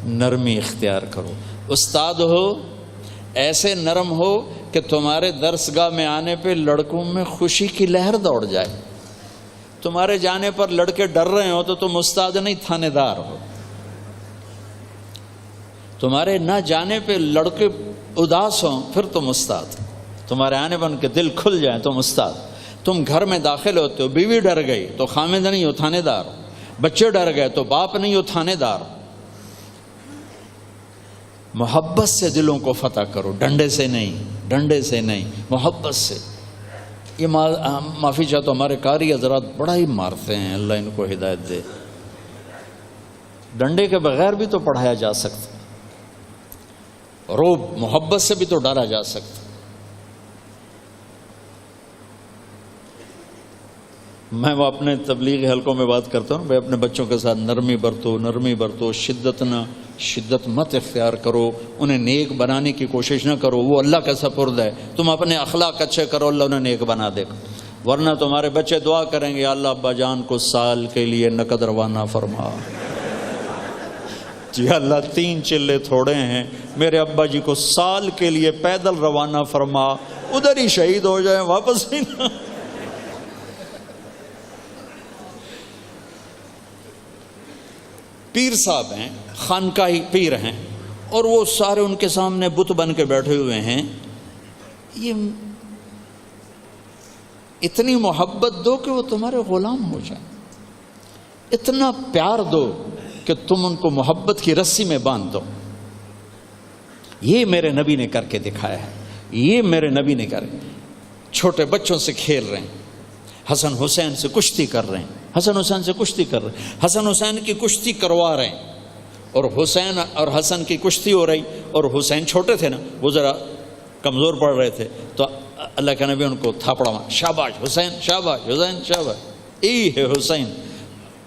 نرمی اختیار کرو. استاد ہو ایسے نرم ہو کہ تمہارے درسگاہ میں آنے پہ لڑکوں میں خوشی کی لہر دوڑ جائے. تمہارے جانے پر لڑکے ڈر رہے ہو تو تم استاد نہیں تھانے دار ہو. تمہارے نہ جانے پہ لڑکے اداس ہوں پھر تم استاد. تمہارے آنے پر ان کے دل کھل جائیں تم استاد. تم گھر میں داخل ہوتے ہو، بیوی ڈر گئی تو خامد نہیں ہو، تھانے دار. بچے ڈر گئے تو باپ نہیں ہو، تھانے دار. محبت سے دلوں کو فتح کرو، ڈنڈے سے نہیں، ڈنڈے سے نہیں، محبت سے. یہ معافی چاہتا ہوں ہمارے قاری حضرات بڑا ہی مارتے ہیں، اللہ ان کو ہدایت دے. ڈنڈے کے بغیر بھی تو پڑھایا جا سکتا، روب محبت سے بھی تو ڈالا جا سکتا. میں وہ اپنے تبلیغ حلقوں میں بات کرتا ہوں، بھائی اپنے بچوں کے ساتھ نرمی برتو، نرمی برتو، شدت مت اختیار کرو. انہیں نیک بنانے کی کوشش نہ کرو، وہ اللہ کا سپرد ہے. تم اپنے اخلاق اچھے کرو، اللہ انہیں نیک بنا دے گا. ورنہ تمہارے بچے دعا کریں گے یا اللہ ابا جان کو سال کے لیے نقد روانہ فرما. جی اللہ 3 چلے تھوڑے ہیں، میرے ابا جی کو سال کے لیے پیدل روانہ فرما، ادھر ہی شہید ہو جائیں، واپس ہی نہ. پیر صاحب ہیں، خانقاہی پیر ہیں، اور وہ سارے ان کے سامنے بت بن کے بیٹھے ہوئے ہیں. یہ اتنی محبت دو کہ وہ تمہارے غلام ہو جائیں، اتنا پیار دو کہ تم ان کو محبت کی رسی میں باندھ دو. یہ میرے نبی نے کر کے دکھایا ہے. یہ میرے نبی نے کر. چھوٹے بچوں سے کھیل رہے ہیں، حسن حسین سے کشتی کر رہے ہیں، حسن حسین سے کشتی کر رہے ہیں، حسن حسین کی کشتی کروا رہے ہیں. اور حسین اور حسن کی کشتی ہو رہی، اور حسین چھوٹے تھے نا، وہ ذرا کمزور پڑ رہے تھے، تو اللہ کے نبی ان کو تھاپڑا مار، شاباش حسین، شاباش حسین، شاباش. ای ہے حسین.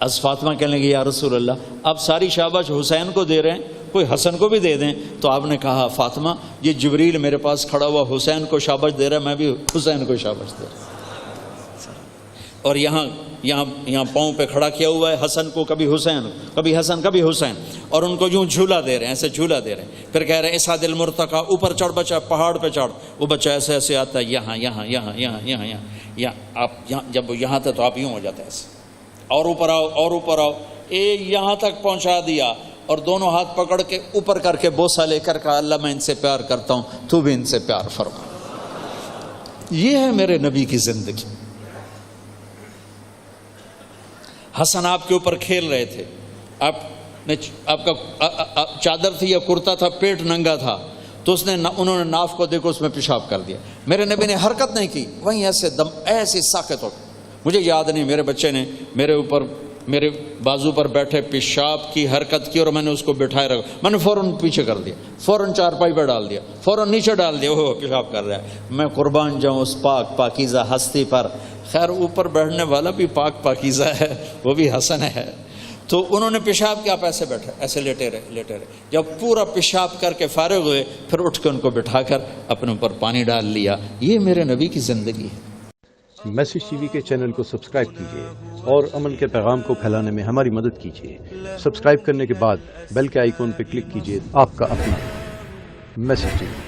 از فاطمہ کہنے لگی یا رسول اللہ آپ ساری شاباش حسین کو دے رہے ہیں، کوئی حسن کو بھی دے دیں. تو آپ نے کہا فاطمہ یہ جبریل میرے پاس کھڑا ہوا حسین کو شاباش دے رہا ہے، میں بھی حسین کو شاباش دے رہا ہوں. اور یہاں پاؤں پہ کھڑا کیا ہوا ہے حسن کو، کبھی حسین، کبھی حسن، کبھی حسین، اور ان کو یوں جھولا دے رہے ہیں، ایسے جھولا دے رہے ہیں. پھر کہہ رہے ہیں ایسا دل مرتقا، اوپر چڑھ بچہ، پہاڑ پہ چڑھ. وہ بچہ ایسے ایسے آتا ہے، یہاں یہاں یہاں یہاں یہاں یہاں آپ یہاں، جب یہاں تھے تو آپ یوں ہو جاتے ایسے، اور اوپر آؤ اور اوپر آؤ. یہاں تک پہنچا دیا، اور دونوں ہاتھ پکڑ کے اوپر کر کے بوسہ لے کر کہا اللہ میں ان سے پیار کرتا ہوں، تو بھی ان سے پیار فرما. یہ ہے میرے نبی کی زندگی. حسن آپ کے اوپر کھیل رہے تھے، آپ کا چادر تھی یا کرتا تھا، پیٹ ننگا تھا، تو انہوں نے ناف کو دیکھو اس میں پیشاب کر دیا. میرے نبی نے حرکت نہیں کی، وہیں ایسے دم ایسے ساکت ہو. مجھے یاد نہیں، میرے بچے نے میرے بازو پر بیٹھے پیشاب کی حرکت کی، اور میں نے اس کو بٹھائے رکھا. میں نے فوراً پیچھے کر دیا، فوراً چارپائی پہ ڈال دیا، فوراً نیچے ڈال دیا. وہ پیشاب کر رہا ہے. میں قربان جاؤں اس پاکیزہ ہستی پر. خیر اوپر بیٹھنے والا بھی پاکیزہ ہے، وہ بھی حسن ہے. تو انہوں نے پیشاب کیا، آپ ایسے بیٹھے، ایسے لیٹے رہے. جب پورا پیشاب کر کے فارغ ہوئے، پھر اٹھ کے ان کو بٹھا کر اپنے اوپر پانی ڈال لیا. یہ میرے نبی کی زندگی ہے. میسج ٹی وی کے چینل کو سبسکرائب کیجیے اور امن کے پیغام کو پھیلانے میں ہماری مدد کیجیے. سبسکرائب کرنے کے بعد بیل کے آئیکن پر کلک کیجیے. آپ کا اپنا میسج ٹی وی.